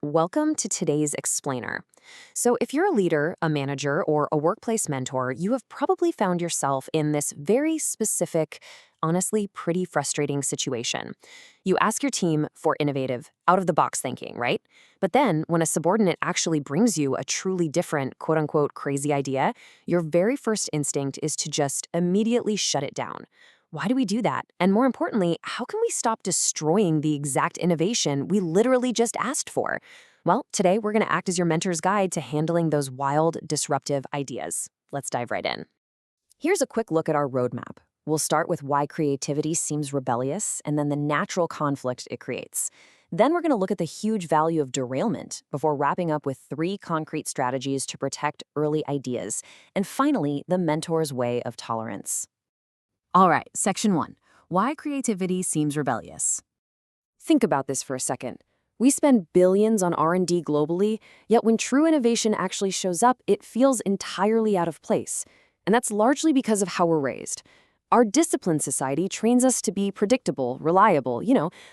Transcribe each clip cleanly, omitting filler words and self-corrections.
Welcome to today's explainer. So, if you're a leader, a manager, or a workplace mentor, you have probably found yourself in this very specific, honestly, pretty frustrating situation. You ask your team for innovative, out of the box thinking, right? But then, when a subordinate actually brings you a truly different, quote unquote, crazy idea, your very first instinct is to just immediately shut it down. Why do we do that? And more importantly, how can we stop destroying the exact innovation we literally just asked for? Well, today we're going to act as your mentor's guide to handling those wild, disruptive ideas. Let's dive right in. Here's a quick look at our roadmap. We'll start with why creativity seems rebellious and then the natural conflict it creates. Then we're going to look at the huge value of derailment before wrapping up with 3 concrete strategies to protect early ideas. And finally, the mentor's way of tolerance. All right, section 1. Why creativity seems rebellious. Think about this for a second. We spend billions on R&D globally, yet when true innovation actually shows up, it feels entirely out of place. And that's largely because of how we're raised. Our disciplined society trains us to be predictable, reliable,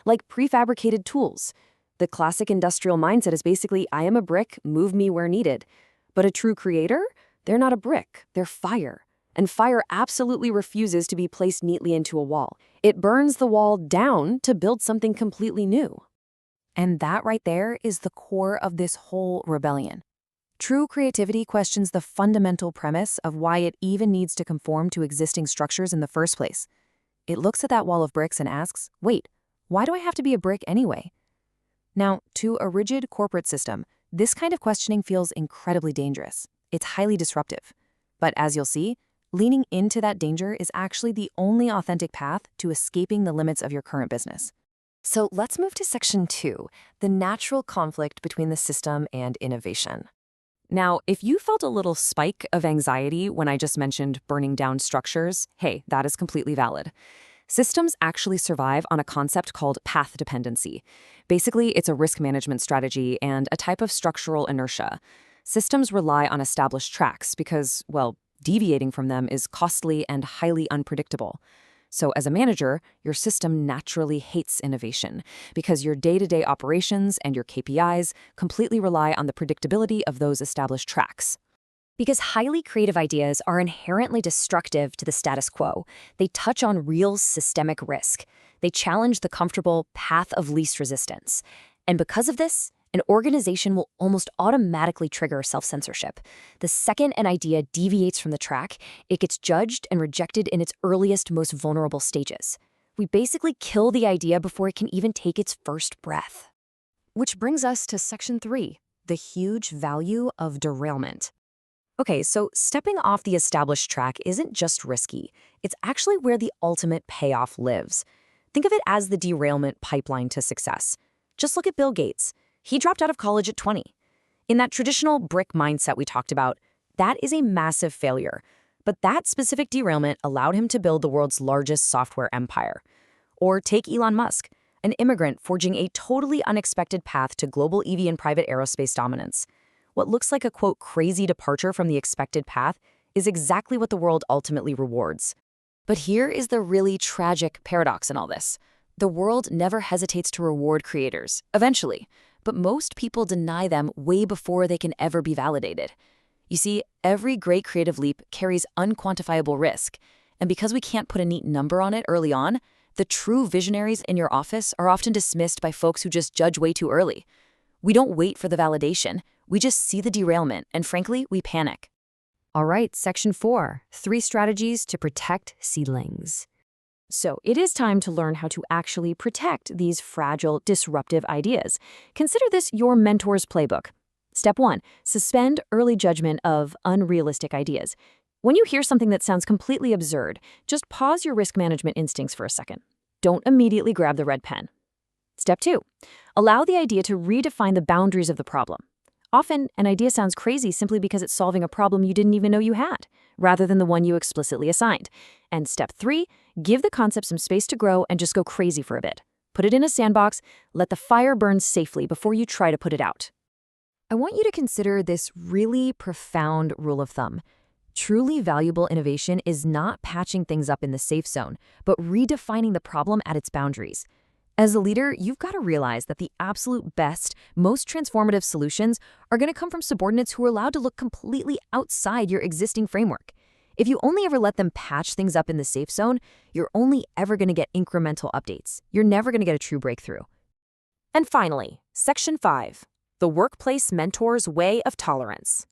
like prefabricated tools. The classic industrial mindset is basically, I am a brick, move me where needed. But a true creator? They're not a brick, they're fire. And fire absolutely refuses to be placed neatly into a wall. It burns the wall down to build something completely new. And that right there is the core of this whole rebellion. True creativity questions the fundamental premise of why it even needs to conform to existing structures in the first place. It looks at that wall of bricks and asks, wait, why do I have to be a brick anyway? Now, to a rigid corporate system, this kind of questioning feels incredibly dangerous. It's highly disruptive. But as you'll see, leaning into that danger is actually the only authentic path to escaping the limits of your current business. So let's move to section 2, the natural conflict between the system and innovation. Now, if you felt a little spike of anxiety when I just mentioned burning down structures, hey, that is completely valid. Systems actually survive on a concept called path dependency. Basically, it's a risk management strategy and a type of structural inertia. Systems rely on established tracks because, well, deviating from them is costly and highly unpredictable. So as a manager, your system naturally hates innovation because your day-to-day operations and your KPIs completely rely on the predictability of those established tracks. Because highly creative ideas are inherently destructive to the status quo, they touch on real systemic risk. They challenge the comfortable path of least resistance. And because of this, an organization will almost automatically trigger self-censorship. The second an idea deviates from the track, it gets judged and rejected in its earliest, most vulnerable stages. We basically kill the idea before it can even take its first breath. Which brings us to section 3, the huge value of derailment. Okay, so stepping off the established track isn't just risky. It's actually where the ultimate payoff lives. Think of it as the derailment pipeline to success. Just look at Bill Gates. He dropped out of college at 20. In that traditional brick mindset we talked about, that is a massive failure. But that specific derailment allowed him to build the world's largest software empire. Or take Elon Musk, an immigrant forging a totally unexpected path to global EV and private aerospace dominance. What looks like a, quote, crazy departure from the expected path is exactly what the world ultimately rewards. But here is the really tragic paradox in all this. The world never hesitates to reward creators, eventually. But most people deny them way before they can ever be validated. You see, every great creative leap carries unquantifiable risk, and because we can't put a neat number on it early on, the true visionaries in your office are often dismissed by folks who just judge way too early. We don't wait for the validation, we just see the derailment, and frankly, we panic. All right, section 4, 3 strategies to protect seedlings. So it is time to learn how to actually protect these fragile, disruptive ideas. Consider this your mentor's playbook. Step 1, suspend early judgment of unrealistic ideas. When you hear something that sounds completely absurd, just pause your risk management instincts for a second. Don't immediately grab the red pen. Step 2, allow the idea to redefine the boundaries of the problem. Often, an idea sounds crazy simply because it's solving a problem you didn't even know you had, rather than the one you explicitly assigned. And step 3, give the concept some space to grow and just go crazy for a bit. Put it in a sandbox, let the fire burn safely before you try to put it out. I want you to consider this really profound rule of thumb. Truly valuable innovation is not patching things up in the safe zone, but redefining the problem at its boundaries. As a leader, you've got to realize that the absolute best, most transformative solutions are going to come from subordinates who are allowed to look completely outside your existing framework. If you only ever let them patch things up in the safe zone, you're only ever going to get incremental updates. You're never going to get a true breakthrough. And finally, Section 5, the Workplace Mentor's Way of Tolerance.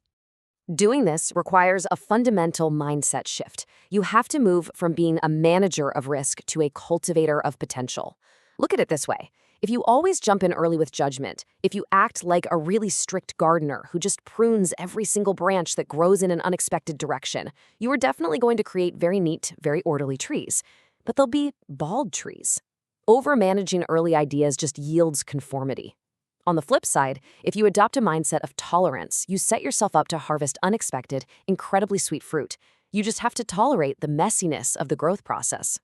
Doing this requires a fundamental mindset shift. You have to move from being a manager of risk to a cultivator of potential. Look at it this way. If you always jump in early with judgment, if you act like a really strict gardener who just prunes every single branch that grows in an unexpected direction, you are definitely going to create very neat, very orderly trees. But they'll be bald trees. Over-managing early ideas just yields conformity. On the flip side, if you adopt a mindset of tolerance, you set yourself up to harvest unexpected, incredibly sweet fruit. You just have to tolerate the messiness of the growth process.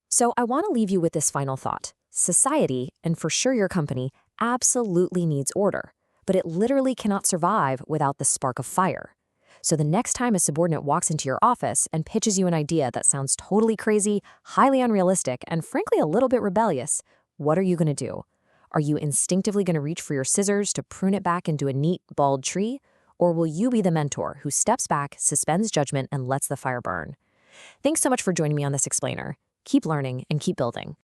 So I want to leave you with this final thought. Society, and for sure your company, absolutely needs order, but it literally cannot survive without the spark of fire. So the next time a subordinate walks into your office and pitches you an idea that sounds totally crazy, highly unrealistic, and frankly a little bit rebellious, what are you going to do? Are you instinctively going to reach for your scissors to prune it back into a neat, bald tree? Or will you be the mentor who steps back, suspends judgment, and lets the fire burn? Thanks so much for joining me on this explainer. Keep learning and keep building.